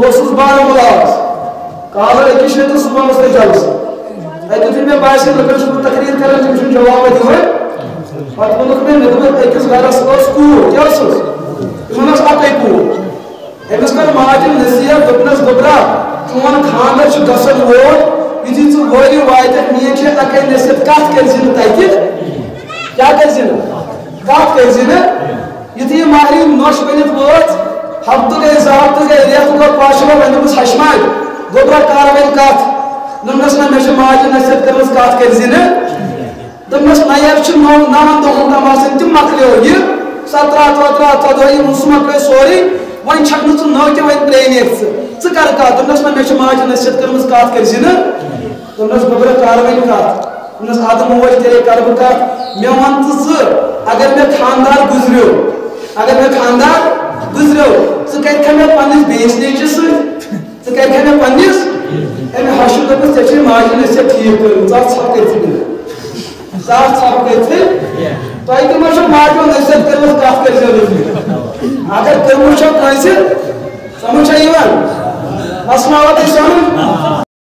بہت بارہمولہ کالر أکِس شیٚیہِ تہٕ صبح اوس تَتہِ جلسہٕ تَتہِ یُتھُے مےٚ باسیٚو لُکن چھُس بہٕ تقریٖر کران تِم چھِنہٕ جواب دِوان پتہٕ ووٚنُکھ مےٚ دوٚپُکھ أکِس گرس ٲس کوٗر کیٛاہ ٲسٕس تِمن ٲس اکٕے کوٗر أمِس کٔر ماجہِ نصیحت دوٚپنس گوٚبرا چون خانٛدر چھُ گژھن وول یُتھُے ژٕ وٲرِ واتکھ میٛٲنۍ چھِ اکٕے نصیحت کتھ کٔرۍ زِ نہٕ تتہِ کیٛاہ کٔرۍ زِ نہٕ کتھ کٔرۍ زِ نہٕ یُتھُے یہِ مہریٚنۍ نۄش بٔنِتھ وٲژ ہفتہٕ گٔے زٕ ہفتہٕ گٔے رٮ۪تھ گوٚو پاشوا وۄنۍ دوٚپُس ہشماے گوٚبرا کر وۄنۍ کتھ دوٚپنس نہ مےٚ چھِ ماجہِ نصیحت کٔرمٕژ کتھ کٔرۍ زِ نہٕ دوٚپنس نیر چھُ 9 دۄہن تام آسان تہِ مۄکلیو یہِ 17 14 سُہ مۄکلیو سورُے وۄنۍ چھکھ نہٕ ژٕ نٔو تہِ وۄنۍ پرٛینیکھ ژٕ کر کتھ دوٚپنس نہ مےٚ چھِ ماجہِ نصیحت کٔرمٕژ کتھ کٔرۍ زِ نہٕ دوٚپنس گوٚبرا کر وۄنۍ کتھ دوٚپنس ادٕ موج تیٚلے کرٕ بہٕ کتھ مےٚ وَن ژٕ اگر مےٚ خانٛدار گُزریو ژٕ کَرِکھا مےٚ پننِس بیٚیِس نیچوِس سۭتۍ ژٕ کَرِکھا مےٚ پننِس أمۍ ہشہِ دوٚپُس ژےٚ چھے ماجہِ نصیحت ٹھیٖک کٔرمٕژ ژٕ ژھۄپہٕ کٔرِتھٕے نہٕ ژھۄپہٕ کٔرِتھٕے تۄہہِ تہِ ما چھو ماجہِ نصیحت کٔرمٕژ کتھ کٔرۍ زیو نہٕ اگر کٔرمٕژ چھو کٲنٛسہِ سمجھ چھا یِوان اسناوا تۄہہِ سمجھ